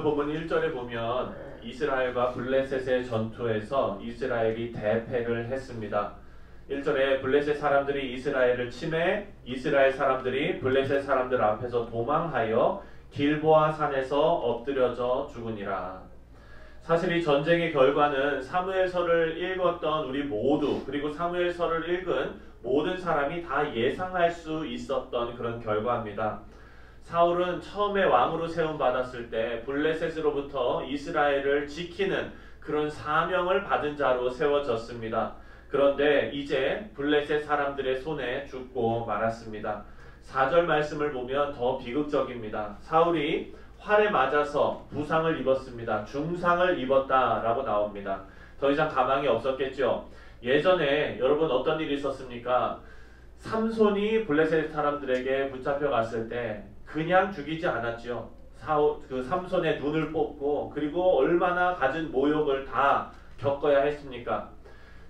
오늘 본문 1절에 보면 이스라엘과 블레셋의 전투에서 이스라엘이 대패를 했습니다. 1절에 블레셋 사람들이 이스라엘을 침해 이스라엘 사람들이 블레셋 사람들 앞에서 도망하여 길보아 산에서 엎드려져 죽으니라. 사실 이 전쟁의 결과는 사무엘서를 읽었던 우리 모두 그리고 사무엘서를 읽은 모든 사람이 다 예상할 수 있었던 그런 결과입니다. 사울은 처음에 왕으로 세움받았을 때 블레셋으로부터 이스라엘을 지키는 그런 사명을 받은 자로 세워졌습니다. 그런데 이제 블레셋 사람들의 손에 죽고 말았습니다. 4절 말씀을 보면 더 비극적입니다. 사울이 활에 맞아서 부상을 입었습니다. 중상을 입었다라고 나옵니다. 더 이상 가망이 없었겠죠. 예전에 여러분 어떤 일이 있었습니까? 삼손이 블레셋 사람들에게 붙잡혀 갔을 때 그냥 죽이지 않았죠. 그 삼손의 눈을 뽑고 그리고 얼마나 갖은 모욕을 다 겪어야 했습니까?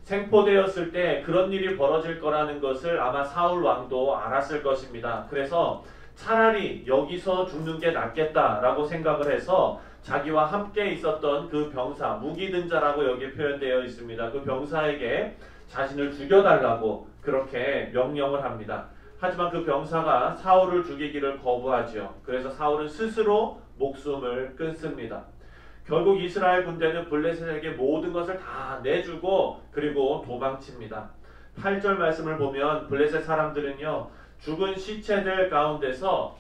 생포되었을 때 그런 일이 벌어질 거라는 것을 아마 사울 왕도 알았을 것입니다. 그래서 차라리 여기서 죽는 게 낫겠다라고 생각을 해서 자기와 함께 있었던 그 병사, 무기든 자라고 여기 표현되어 있습니다. 그 병사에게 자신을 죽여달라고 그렇게 명령을 합니다. 하지만 그 병사가 사울을 죽이기를 거부하지요. 그래서 사울은 스스로 목숨을 끊습니다. 결국 이스라엘 군대는 블레셋에게 모든 것을 다 내주고 그리고 도망칩니다. 8절 말씀을 보면 블레셋 사람들은요, 죽은 시체들 가운데서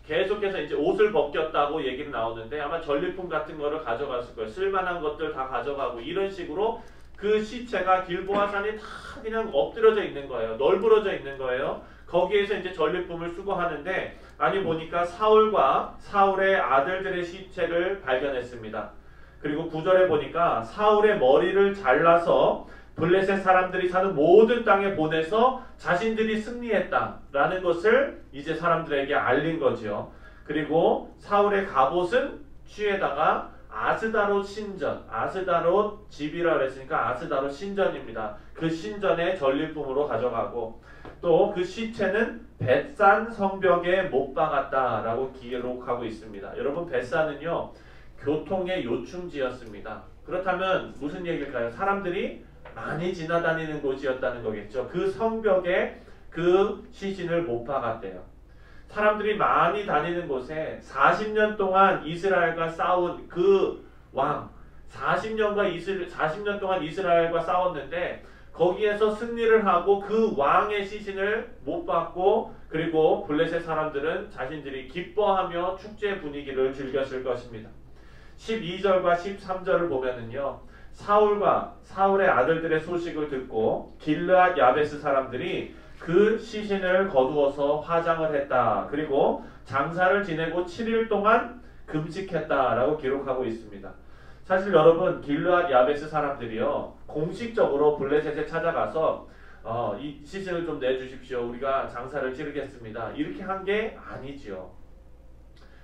계속해서 이제 옷을 벗겼다고 얘기는 나오는데 아마 전리품 같은 거를 가져갔을 거예요. 쓸만한 것들 다 가져가고 이런 식으로 그 시체가 길보아 산에 다 그냥 엎드려져 있는 거예요. 널브러져 있는 거예요. 거기에서 이제 전리품을 수거하는데 아니 보니까 사울과 사울의 아들들의 시체를 발견했습니다. 그리고 9절에 보니까 사울의 머리를 잘라서 블레셋 사람들이 사는 모든 땅에 보내서 자신들이 승리했다라는 것을 이제 사람들에게 알린 거죠. 그리고 사울의 갑옷은 취에다가 아스다롯 신전, 아스다롯 집이라 그랬으니까 아스다롯 신전입니다. 그 신전의 전리품으로 가져가고 또 그 시체는 벳산 성벽에 못 박았다라고 기록하고 있습니다. 여러분 벳산은요 교통의 요충지였습니다. 그렇다면 무슨 얘기일까요? 사람들이 많이 지나다니는 곳이었다는 거겠죠. 그 성벽에 그 시신을 못 박았대요. 사람들이 많이 다니는 곳에 40년 동안 이스라엘과 싸운 그 왕, 40년 동안 이스라엘과 싸웠는데 거기에서 승리를 하고 그 왕의 시신을 못 박고 그리고 블레셋 사람들은 자신들이 기뻐하며 축제 분위기를 즐겼을 것입니다. 12절과 13절을 보면은요, 사울과 사울의 아들들의 소식을 듣고 길르앗 야베스 사람들이 그 시신을 거두어서 화장을 했다. 그리고 장사를 지내고 7일 동안 금식했다라고 기록하고 있습니다. 사실 여러분 길르앗 야베스 사람들이요 공식적으로 블레셋에 찾아가서 이 시신을 좀 내주십시오. 우리가 장사를 치르겠습니다. 이렇게 한 게 아니지요.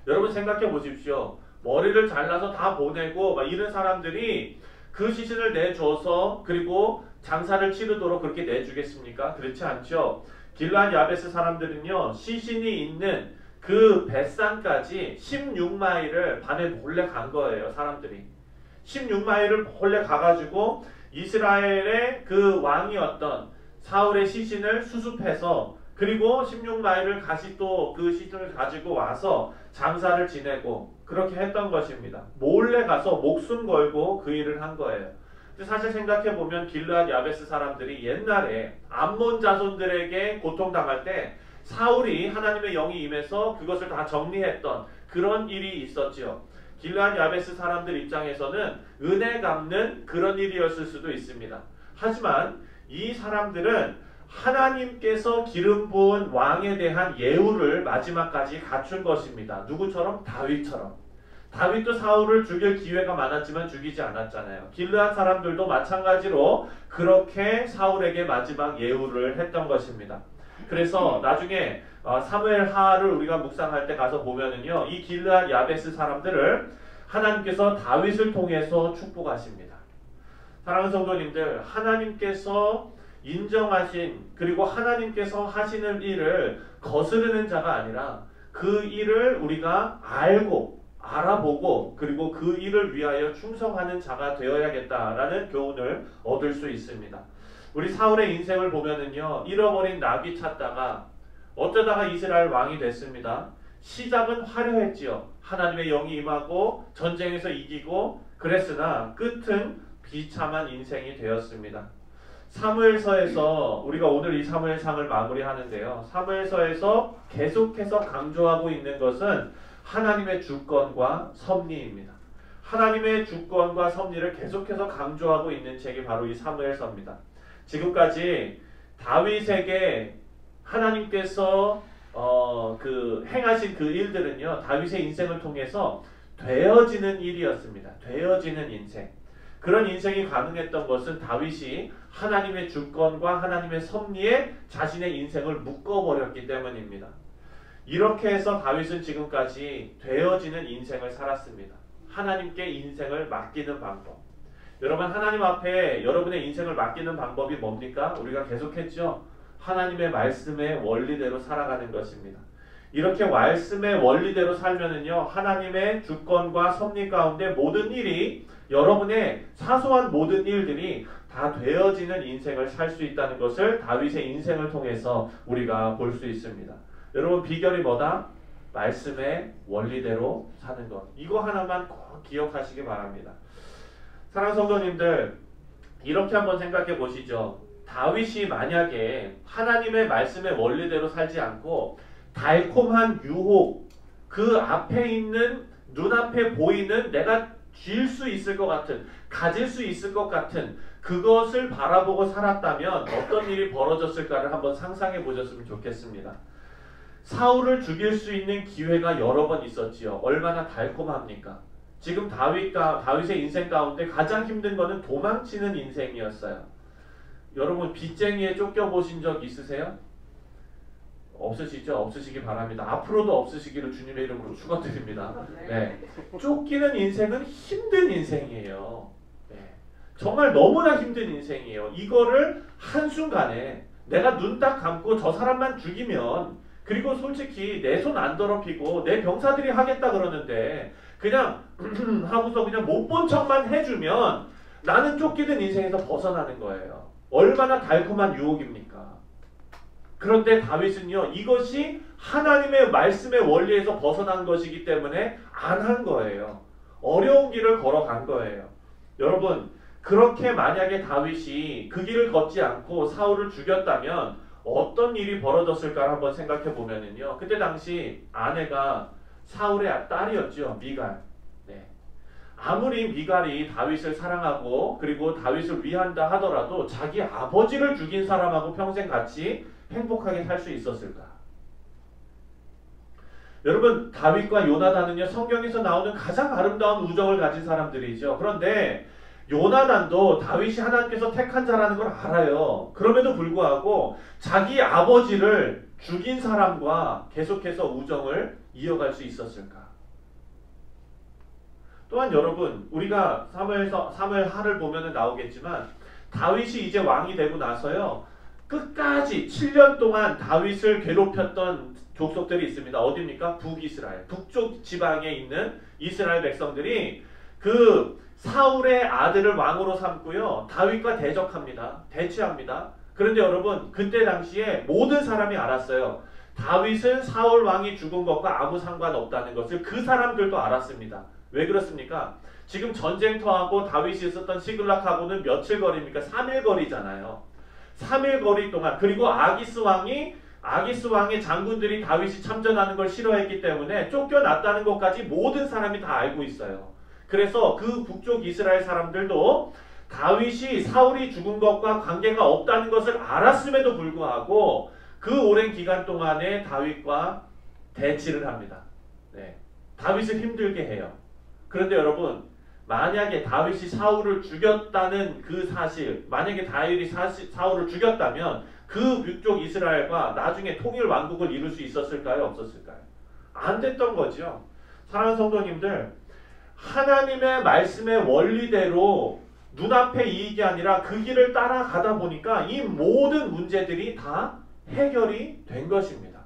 여러분 생각해 보십시오. 머리를 잘라서 다 보내고 막 이런 사람들이 그 시신을 내줘서 그리고 장사를 치르도록 그렇게 내주겠습니까? 그렇지 않죠. 길르앗 야베스 사람들은요 시신이 있는 그 벳산까지 16마일을 밤에 몰래 간 거예요. 사람들이 16마일을 몰래 가가지고 이스라엘의 그 왕이었던 사울의 시신을 수습해서 그리고 16마일을 다시 또 그 시신을 가지고 와서 장사를 지내고 그렇게 했던 것입니다. 몰래 가서 목숨 걸고 그 일을 한 거예요. 근데 사실 생각해보면 길르앗 야베스 사람들이 옛날에 암몬 자손들에게 고통당할 때 사울이 하나님의 영이 임해서 그것을 다 정리했던 그런 일이 있었지요. 길르앗 야베스 사람들 입장에서는 은혜 갚는 그런 일이었을 수도 있습니다. 하지만 이 사람들은 하나님께서 기름 부은 왕에 대한 예우를 마지막까지 갖춘 것입니다. 누구처럼? 다윗처럼. 다윗도 사울을 죽일 기회가 많았지만 죽이지 않았잖아요. 길르앗 사람들도 마찬가지로 그렇게 사울에게 마지막 예우를 했던 것입니다. 그래서 나중에 사무엘하를 우리가 묵상할 때 가서 보면은요, 이 길르앗 야베스 사람들을 하나님께서 다윗을 통해서 축복하십니다. 사랑하는 성도님들, 하나님께서 인정하신 그리고 하나님께서 하시는 일을 거스르는 자가 아니라 그 일을 우리가 알고 알아보고 그리고 그 일을 위하여 충성하는 자가 되어야겠다라는 교훈을 얻을 수 있습니다. 우리 사울의 인생을 보면은요, 잃어버린 나귀 찾다가 어쩌다가 이스라엘 왕이 됐습니다. 시작은 화려했지요. 하나님의 영이 임하고 전쟁에서 이기고 그랬으나 끝은 비참한 인생이 되었습니다. 사무엘서에서 우리가 오늘 이 사무엘상을 마무리하는데요. 사무엘서에서 계속해서 강조하고 있는 것은 하나님의 주권과 섭리입니다. 하나님의 주권과 섭리를 계속해서 강조하고 있는 책이 바로 이 사무엘서입니다. 지금까지 다윗에게 하나님께서 행하신 그 일들은요, 다윗의 인생을 통해서 되어지는 일이었습니다. 되어지는 인생. 그런 인생이 가능했던 것은 다윗이 하나님의 주권과 하나님의 섭리에 자신의 인생을 묶어버렸기 때문입니다. 이렇게 해서 다윗은 지금까지 되어지는 인생을 살았습니다. 하나님께 인생을 맡기는 방법. 여러분, 하나님 앞에 여러분의 인생을 맡기는 방법이 뭡니까? 우리가 계속했죠. 하나님의 말씀의 원리대로 살아가는 것입니다. 이렇게 말씀의 원리대로 살면은요, 하나님의 주권과 섭리 가운데 모든 일이, 여러분의 사소한 모든 일들이 다 되어지는 인생을 살 수 있다는 것을 다윗의 인생을 통해서 우리가 볼 수 있습니다. 여러분, 비결이 뭐다? 말씀의 원리대로 사는 것. 이거 하나만 꼭 기억하시기 바랍니다. 사랑하는 성도님들, 이렇게 한번 생각해 보시죠. 다윗이 만약에 하나님의 말씀의 원리대로 살지 않고 달콤한 유혹, 그 앞에 있는, 눈앞에 보이는 내가 쥘 수 있을 것 같은, 가질 수 있을 것 같은 그것을 바라보고 살았다면 어떤 일이 벌어졌을까를 한번 상상해 보셨으면 좋겠습니다. 사울을 죽일 수 있는 기회가 여러 번 있었지요. 얼마나 달콤합니까? 지금 다윗의 인생 가운데 가장 힘든 것은 도망치는 인생이었어요. 여러분, 빚쟁이에 쫓겨보신 적 있으세요? 없으시죠? 없으시기 바랍니다. 앞으로도 없으시기를 주님의 이름으로 축원드립니다. 네. 쫓기는 인생은 힘든 인생이에요. 네. 정말 너무나 힘든 인생이에요. 이거를 한순간에 내가 눈 딱 감고 저 사람만 죽이면, 그리고 솔직히 내 손 안 더럽히고 내 병사들이 하겠다 그러는데 그냥 하고서 그냥 못 본 척만 해주면 나는 쫓기는 인생에서 벗어나는 거예요. 얼마나 달콤한 유혹입니까? 그런데 다윗은요, 이것이 하나님의 말씀의 원리에서 벗어난 것이기 때문에 안 한 거예요. 어려운 길을 걸어간 거예요. 여러분, 그렇게 만약에 다윗이 그 길을 걷지 않고 사울을 죽였다면 어떤 일이 벌어졌을까 한번 생각해 보면은요, 그때 당시 아내가 사울의 딸이었죠. 미갈. 네. 아무리 미갈이 다윗을 사랑하고 그리고 다윗을 위한다 하더라도 자기 아버지를 죽인 사람하고 평생 같이 행복하게 살 수 있었을까? 여러분, 다윗과 요나단은요, 성경에서 나오는 가장 아름다운 우정을 가진 사람들이죠. 그런데 요나단도 다윗이 하나님께서 택한 자라는 걸 알아요. 그럼에도 불구하고 자기 아버지를 죽인 사람과 계속해서 우정을 이어갈 수 있었을까? 또한 여러분, 우리가 사무엘하를 보면 나오겠지만 다윗이 이제 왕이 되고 나서요, 끝까지 7년 동안 다윗을 괴롭혔던 족속들이 있습니다. 어디입니까? 북이스라엘, 북쪽 지방에 있는 이스라엘 백성들이 그 사울의 아들을 왕으로 삼고요, 다윗과 대치합니다. 그런데 여러분, 그때 당시에 모든 사람이 알았어요. 다윗은 사울 왕이 죽은 것과 아무 상관없다는 것을 그 사람들도 알았습니다. 왜 그렇습니까? 지금 전쟁터하고 다윗이 있었던 시글락하고는 며칠 거리입니까? 3일 거리잖아요. 3일 거리 동안, 그리고 아기스 왕의 장군들이 다윗이 참전하는 걸 싫어했기 때문에 쫓겨났다는 것까지 모든 사람이 다 알고 있어요. 그래서 그 북쪽 이스라엘 사람들도 다윗이 사울이 죽은 것과 관계가 없다는 것을 알았음에도 불구하고 그 오랜 기간 동안에 다윗과 대치를 합니다. 네. 다윗을 힘들게 해요. 그런데 여러분, 만약에 다윗이 사울을 죽였다는 그 사실, 만약에 다윗이 사울을 죽였다면 그 북쪽 이스라엘과 나중에 통일 왕국을 이룰 수 있었을까요? 없었을까요? 안 됐던 거죠. 사랑하는 성도님들, 하나님의 말씀의 원리대로 눈앞의 이익이 아니라 그 길을 따라가다 보니까 이 모든 문제들이 다 해결이 된 것입니다.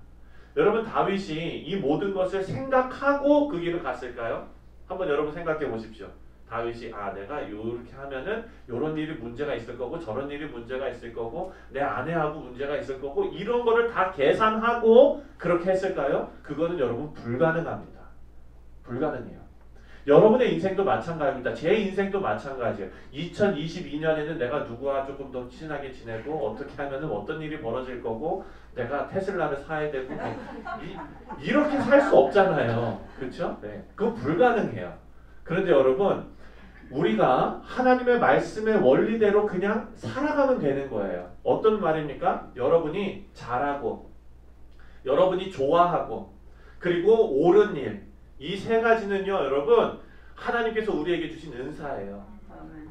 여러분 다윗이 이 모든 것을 생각하고 그 길을 갔을까요? 한번 여러분 생각해 보십시오. 다윗이 내가 이렇게 하면은 이런 일이 문제가 있을 거고 저런 일이 문제가 있을 거고 내 아내하고 문제가 있을 거고 이런 거를 다 계산하고 그렇게 했을까요? 그거는 여러분 불가능합니다. 불가능해요. 여러분의 인생도 마찬가지입니다. 제 인생도 마찬가지예요. 2022년에는 내가 누구와 조금 더 친하게 지내고 어떻게 하면은 어떤 일이 벌어질 거고 내가 테슬라를 사야 되고 이렇게 살 수 없잖아요. 그렇죠? 네. 그건 불가능해요. 그런데 여러분 우리가 하나님의 말씀의 원리대로 그냥 살아가면 되는 거예요. 어떤 말입니까? 여러분이 잘하고 여러분이 좋아하고 그리고 옳은 일 이 세 가지는요 여러분 하나님께서 우리에게 주신 은사예요.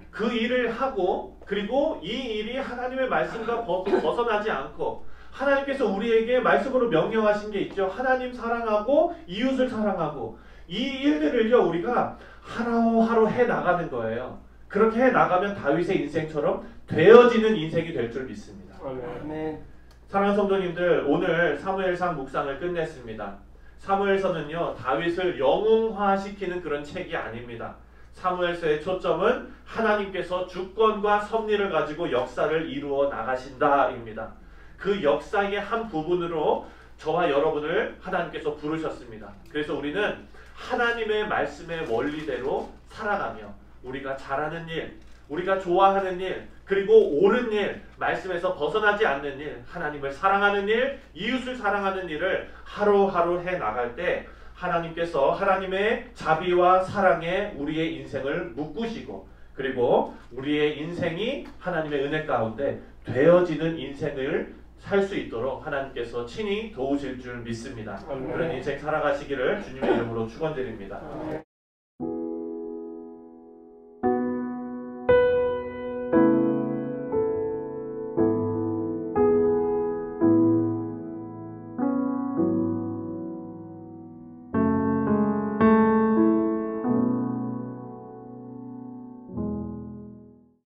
그 일을 하고 그리고 이 일이 하나님의 말씀과 벗어나지 않고 하나님께서 우리에게 말씀으로 명령하신 게 있죠. 하나님 사랑하고 이웃을 사랑하고 이 일들을요 우리가 하루하루 해나가는 거예요. 그렇게 해나가면 다윗의 인생처럼 되어지는 인생이 될 줄 믿습니다. 아멘. 사랑하는 성도님들 오늘 사무엘상 묵상을 끝냈습니다. 사무엘서는요 다윗을 영웅화시키는 그런 책이 아닙니다. 사무엘서의 초점은 하나님께서 주권과 섭리를 가지고 역사를 이루어 나가신다입니다. 그 역사의 한 부분으로 저와 여러분을 하나님께서 부르셨습니다. 그래서 우리는 하나님의 말씀의 원리대로 살아가며 우리가 잘하는 일, 우리가 좋아하는 일, 그리고 옳은 일, 말씀에서 벗어나지 않는 일, 하나님을 사랑하는 일, 이웃을 사랑하는 일을 하루하루 해나갈 때 하나님께서 하나님의 자비와 사랑에 우리의 인생을 묶으시고 그리고 우리의 인생이 하나님의 은혜 가운데 되어지는 인생을 살 수 있도록 하나님께서 친히 도우실 줄 믿습니다. 그런 인생 살아가시기를 주님의 이름으로 축원드립니다.